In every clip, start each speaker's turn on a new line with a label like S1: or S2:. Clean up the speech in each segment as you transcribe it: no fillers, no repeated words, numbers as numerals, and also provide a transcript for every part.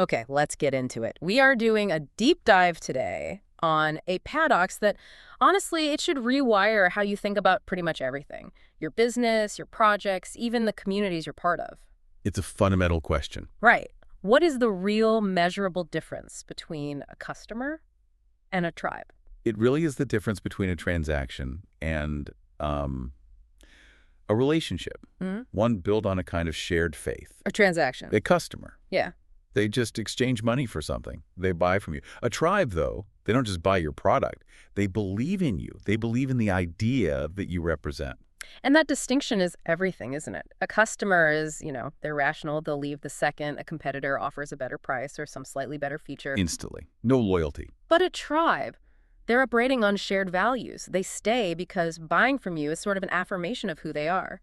S1: Okay, let's get into it. We are doing a deep dive today on a paradox that, honestly, it should rewire how you think about pretty much everything. Your business, your projects, even the communities you're part of.
S2: It's a fundamental question.
S1: Right. What is the real measurable difference between a customer and a tribe?
S2: It really is the difference between a transaction and a relationship, one built on a kind of shared faith.
S1: A transaction.
S2: A customer.
S1: Yeah.
S2: They just exchange money for something. They buy from you. A tribe, though, they don't just buy your product. They believe in you. They believe in the idea that you represent.
S1: And that distinction is everything, isn't it? A customer is, they're rational. They'll leave the second a competitor offers a better price or some slightly better feature.
S2: Instantly. No loyalty.
S1: But a tribe, they're operating on shared values. They stay because buying from you is sort of an affirmation of who they are,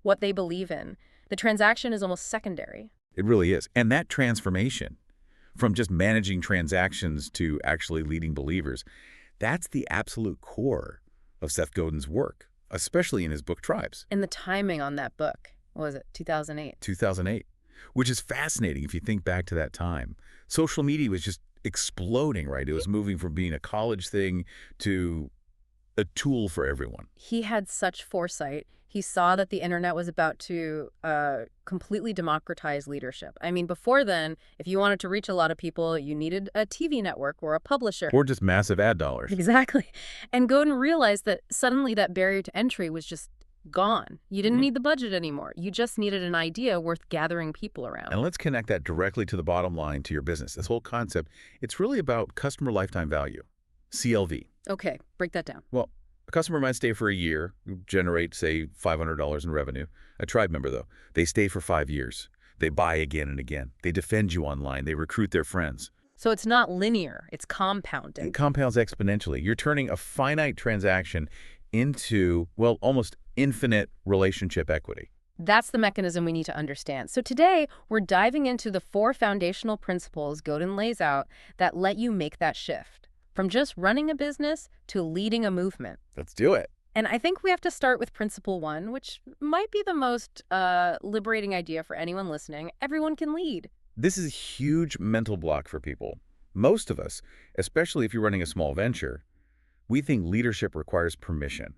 S1: what they believe in. The transaction is almost secondary.
S2: It really is. And that transformation from just managing transactions to actually leading believers, that's the absolute core of Seth Godin's work, especially in his book Tribes.
S1: And the timing on that book, what was it, 2008?
S2: 2008, which is fascinating if you think back to that time. Social media was just exploding, right? It was moving from being a college thing to a tool for everyone.
S1: He had such foresight. He saw that the internet was about to completely democratize leadership. I mean, before then, if you wanted to reach a lot of people, you needed a TV network or a publisher.
S2: Or just massive ad dollars.
S1: Exactly. And Godin realized that suddenly that barrier to entry was just gone. You didn't need the budget anymore. You just needed an idea worth gathering people around.
S2: And let's connect that directly to the bottom line, to your business. This whole concept, it's really about customer lifetime value, CLV.
S1: Okay, break that down.
S2: Well, a customer might stay for a year, generate, say, $500 in revenue. A tribe member, though, they stay for 5 years. They buy again and again. They defend you online. They recruit their friends.
S1: So it's not linear. It's compounding.
S2: It compounds exponentially. You're turning a finite transaction into, well, almost infinite relationship equity.
S1: That's the mechanism we need to understand. So today, we're diving into the 4 foundational principles Godin lays out that let you make that shift. From just running a business to leading a movement.
S2: Let's do it.
S1: And I think we have to start with principle 1, which might be the most liberating idea for anyone listening. Everyone can lead.
S2: This is a huge mental block for people. Most of us, especially if you're running a small venture, we think leadership requires permission.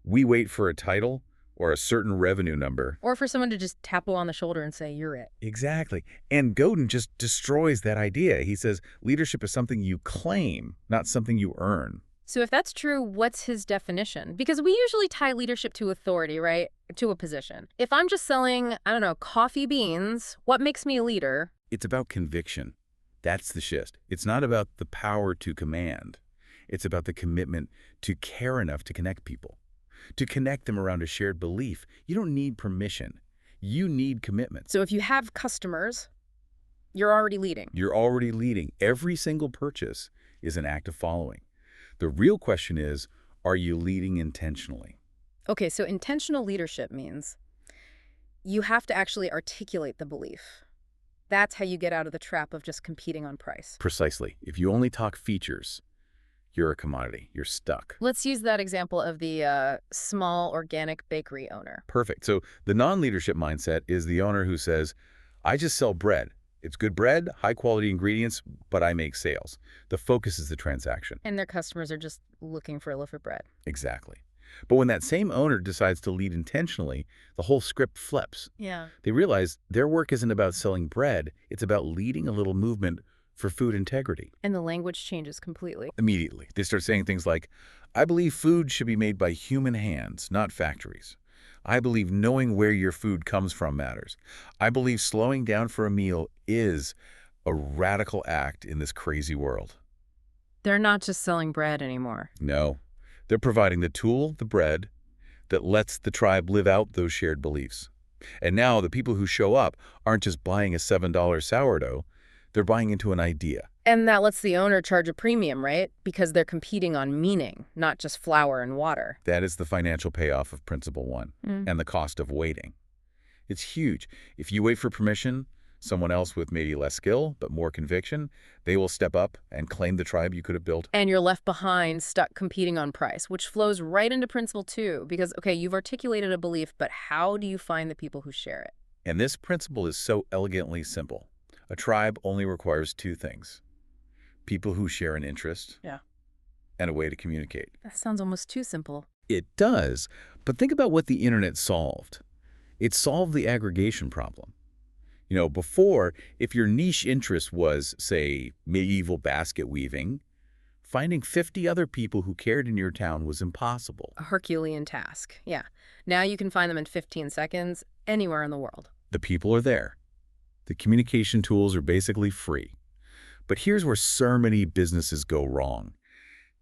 S2: We wait for a title or a certain revenue number.
S1: Or for someone to just tap you on the shoulder and say, you're it.
S2: Exactly. And Godin just destroys that idea. He says leadership is something you claim, not something you earn.
S1: So if that's true, what's his definition? Because we usually tie leadership to authority, right? To a position. If I'm just selling, coffee beans, what makes me a leader?
S2: It's about conviction. That's the shift. It's not about the power to command. It's about the commitment to care enough to connect people, to connect them around a shared belief. You don't need permission. You need commitment.
S1: So if you have customers, you're already leading.
S2: You're already leading. Every single purchase is an act of following. The real question is, are you leading intentionally?
S1: Okay, so intentional leadership means you have to actually articulate the belief. That's how you get out of the trap of just competing on price.
S2: Precisely. If you only talk features, you're a commodity. You're stuck.
S1: Let's use that example of the small organic bakery owner.
S2: Perfect. So the non-leadership mindset is the owner who says, I just sell bread. It's good bread, high-quality ingredients, but I make sales. The focus is the transaction.
S1: And their customers are just looking for a loaf of bread.
S2: Exactly. But when that same owner decides to lead intentionally, the whole script flips.
S1: Yeah.
S2: They realize their work isn't about selling bread. It's about leading a little movement for food integrity.
S1: And the language changes completely.
S2: Immediately, they start saying things like, I believe food should be made by human hands, not factories. I believe knowing where your food comes from matters. I believe slowing down for a meal is a radical act in this crazy world.
S1: They're not just selling bread anymore.
S2: No, they're providing the tool, the bread, that lets the tribe live out those shared beliefs. And now the people who show up aren't just buying a $7 sourdough, they're buying into an idea.
S1: And that lets the owner charge a premium, right? Because they're competing on meaning, not just flour and water.
S2: That is the financial payoff of Principle 1 and the cost of waiting. It's huge. If you wait for permission, someone else with maybe less skill but more conviction, they will step up and claim the tribe you could have built.
S1: And you're left behind, stuck competing on price, which flows right into Principle 2. Because, okay, you've articulated a belief, but how do you find the people who share it?
S2: And this principle is so elegantly simple. A tribe only requires two things: people who share an interest
S1: Yeah.
S2: and a way to communicate.
S1: That sounds almost too simple.
S2: It does, but think about what the internet solved. It solved the aggregation problem. Before, if your niche interest was, say, medieval basket weaving, finding 50 other people who cared in your town was impossible.
S1: A Herculean task. Yeah. Now you can find them in 15 seconds anywhere in the world.
S2: The people are there. The communication tools are basically free. But here's where so many businesses go wrong.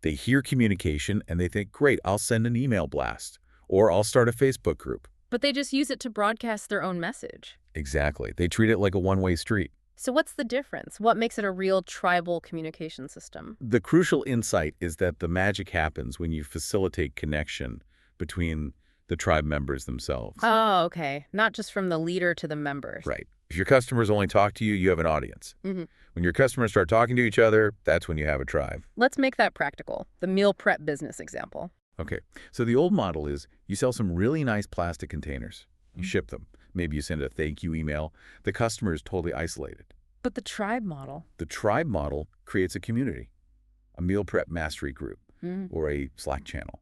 S2: They hear communication and they think, great, I'll send an email blast, or I'll start a Facebook group.
S1: But they just use it to broadcast their own message.
S2: Exactly. They treat it like a one-way street.
S1: So what's the difference? What makes it a real tribal communication system?
S2: The crucial insight is that the magic happens when you facilitate connection between the tribe members themselves.
S1: Oh, okay. Not just from the leader to the members.
S2: Right. If your customers only talk to you, you have an audience.
S1: Mm-hmm.
S2: When your customers start talking to each other, that's when you have a tribe.
S1: Let's make that practical. The meal prep business example.
S2: Okay, so the old model is you sell some really nice plastic containers. You ship them. Maybe you send a thank you email. The customer is totally isolated.
S1: But the tribe model.
S2: The tribe model creates a community, a meal prep mastery group,
S1: Mm-hmm.
S2: or a Slack channel.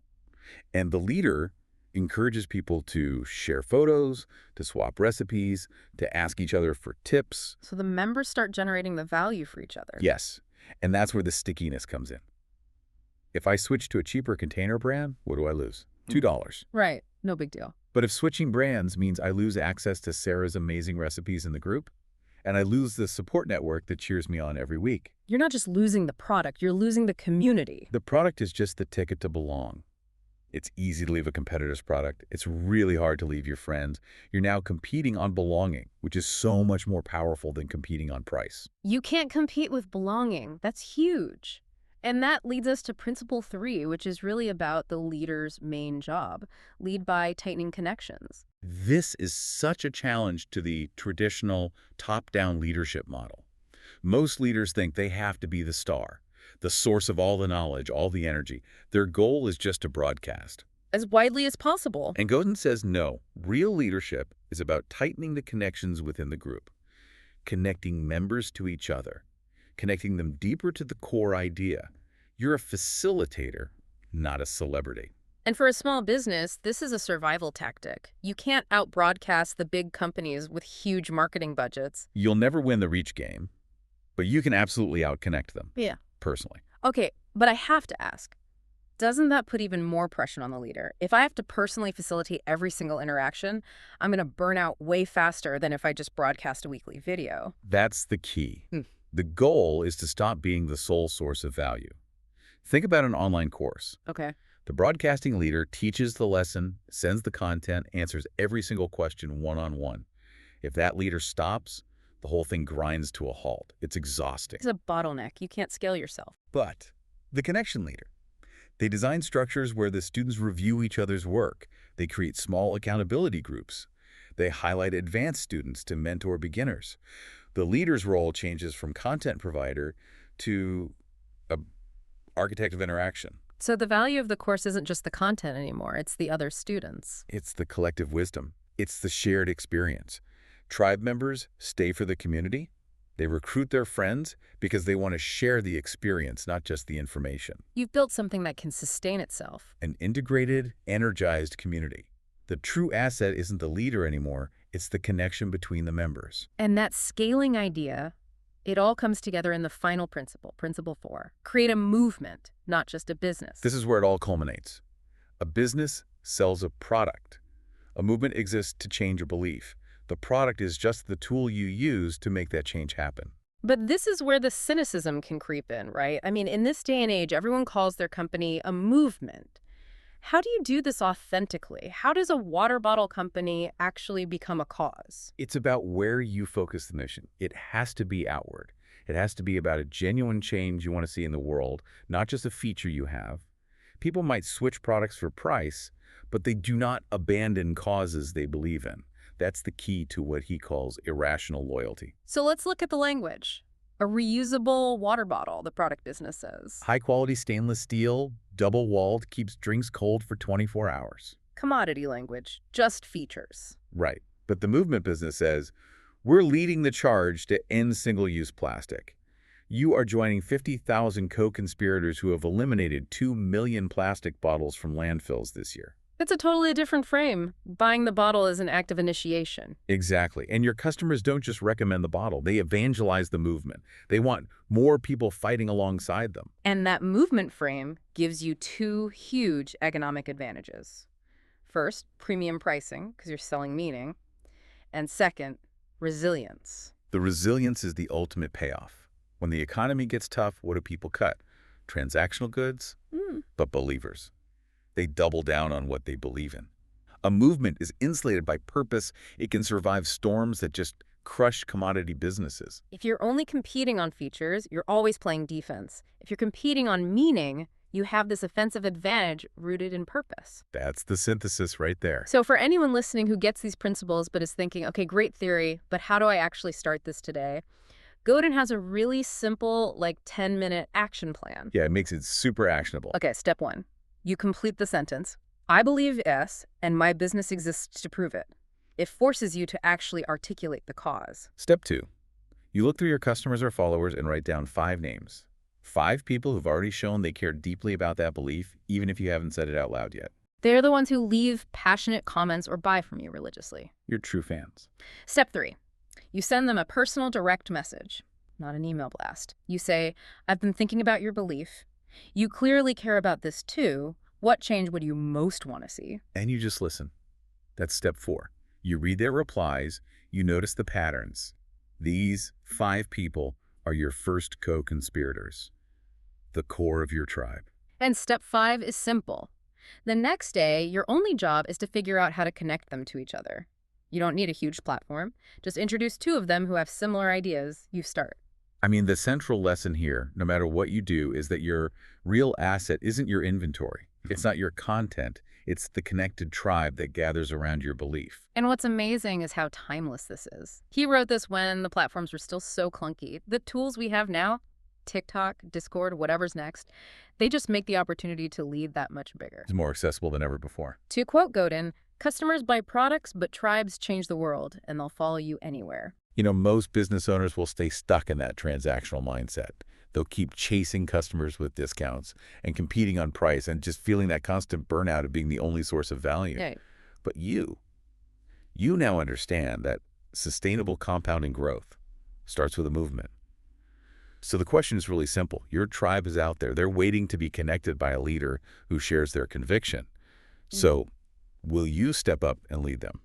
S2: And the leader encourages people to share photos, to swap recipes, to ask each other for tips.
S1: So the members start generating the value for each other.
S2: Yes, and that's where the stickiness comes in. If I switch to a cheaper container brand, what do I lose? $2.
S1: Right. No big deal.
S2: But if switching brands means I lose access to Sarah's amazing recipes in the group, and I lose the support network that cheers me on every week.
S1: You're not just losing the product, you're losing the community.
S2: The product is just the ticket to belong. It's easy to leave a competitor's product. It's really hard to leave your friends. You're now competing on belonging, which is so much more powerful than competing on price.
S1: You can't compete with belonging. That's huge. And that leads us to principle 3, which is really about the leader's main job. Lead by tightening connections.
S2: This is such a challenge to the traditional top-down leadership model. Most leaders think they have to be the star, the source of all the knowledge, all the energy. Their goal is just to broadcast.
S1: As widely as possible.
S2: And Godin says no. Real leadership is about tightening the connections within the group, connecting members to each other, connecting them deeper to the core idea. You're a facilitator, not a celebrity.
S1: And for a small business, this is a survival tactic. You can't out-broadcast the big companies with huge marketing budgets.
S2: You'll never win the reach game, but you can absolutely out-connect them.
S1: Yeah.
S2: Personally.
S1: Okay, but I have to ask, doesn't that put even more pressure on the leader? If I have to personally facilitate every single interaction, I'm going to burn out way faster than if I just broadcast a weekly video.
S2: That's the key. The goal is to stop being the sole source of value. Think about an online course.
S1: Okay.
S2: The broadcasting leader teaches the lesson, sends the content, answers every single question one-on-one. If that leader stops, the whole thing grinds to a halt. It's exhausting.
S1: It's a bottleneck. You can't scale yourself.
S2: But the connection leader. They design structures where the students review each other's work. They create small accountability groups. They highlight advanced students to mentor beginners. The leader's role changes from content provider to architect of interaction.
S1: So the value of the course isn't just the content anymore. It's the other students.
S2: It's the collective wisdom. It's the shared experience. Tribe members stay for the community. They recruit their friends because they want to share the experience, not just the information.
S1: You've built something that can sustain itself.
S2: An integrated, energized community. The true asset isn't the leader anymore. It's the connection between the members.
S1: And that scaling idea, it all comes together in the final principle, principle 4. Create a movement, not just a business.
S2: This is where it all culminates. A business sells a product. A movement exists to change a belief. The product is just the tool you use to make that change happen.
S1: But this is where the cynicism can creep in, right? I mean, in this day and age, everyone calls their company a movement. How do you do this authentically? How does a water bottle company actually become a cause?
S2: It's about where you focus the mission. It has to be outward. It has to be about a genuine change you want to see in the world, not just a feature you have. People might switch products for price, but they do not abandon causes they believe in. That's the key to what he calls irrational loyalty.
S1: So let's look at the language. A reusable water bottle, the product business says.
S2: High-quality stainless steel, double-walled, keeps drinks cold for 24 hours.
S1: Commodity language, just features.
S2: Right. But the movement business says, We're leading the charge to end single-use plastic. You are joining 50,000 co-conspirators who have eliminated 2 million plastic bottles from landfills this year.
S1: It's a totally different frame. Buying the bottle is an act of initiation.
S2: Exactly. And your customers don't just recommend the bottle, they evangelize the movement. They want more people fighting alongside them.
S1: And that movement frame gives you two huge economic advantages. First, premium pricing, because you're selling meaning. And second, resilience.
S2: The resilience is the ultimate payoff. When the economy gets tough, what do people cut? Transactional goods? But believers. They double down on what they believe in. A movement is insulated by purpose. It can survive storms that just crush commodity businesses.
S1: If you're only competing on features, you're always playing defense. If you're competing on meaning, you have this offensive advantage rooted in purpose.
S2: That's the synthesis right there.
S1: So for anyone listening who gets these principles but is thinking, okay, great theory, but how do I actually start this today? Godin has a really simple, like 10-minute action plan.
S2: Yeah, it makes it super actionable.
S1: Okay, step 1. You complete the sentence. I believe S, and my business exists to prove it. It forces you to actually articulate the cause.
S2: Step 2. You look through your customers or followers and write down 5 names. 5 people who've already shown they care deeply about that belief, even if you haven't said it out loud yet.
S1: They're the ones who leave passionate comments or buy from you religiously.
S2: Your true fans.
S1: Step 3. You send them a personal direct message, not an email blast. You say, I've been thinking about your belief. You clearly care about this too. What change would you most want to see?
S2: And you just listen. That's step 4. You read their replies. You notice the patterns. These 5 people are your first co-conspirators, the core of your tribe.
S1: And step 5 is simple. The next day, your only job is to figure out how to connect them to each other. You don't need a huge platform. Just introduce 2 of them who have similar ideas. You start.
S2: I mean, the central lesson here, no matter what you do, is that your real asset isn't your inventory. It's not your content. It's the connected tribe that gathers around your belief.
S1: And what's amazing is how timeless this is. He wrote this when the platforms were still so clunky. The tools we have now, TikTok, Discord, whatever's next, they just make the opportunity to lead that much bigger.
S2: It's more accessible than ever before.
S1: To quote Godin, customers buy products, but tribes change the world, and they'll follow you anywhere.
S2: You know, most business owners will stay stuck in that transactional mindset. They'll keep chasing customers with discounts and competing on price and just feeling that constant burnout of being the only source of value.
S1: Yeah.
S2: But you now understand that sustainable compounding growth starts with a movement. So the question is really simple. Your tribe is out there. They're waiting to be connected by a leader who shares their conviction. So will you step up and lead them?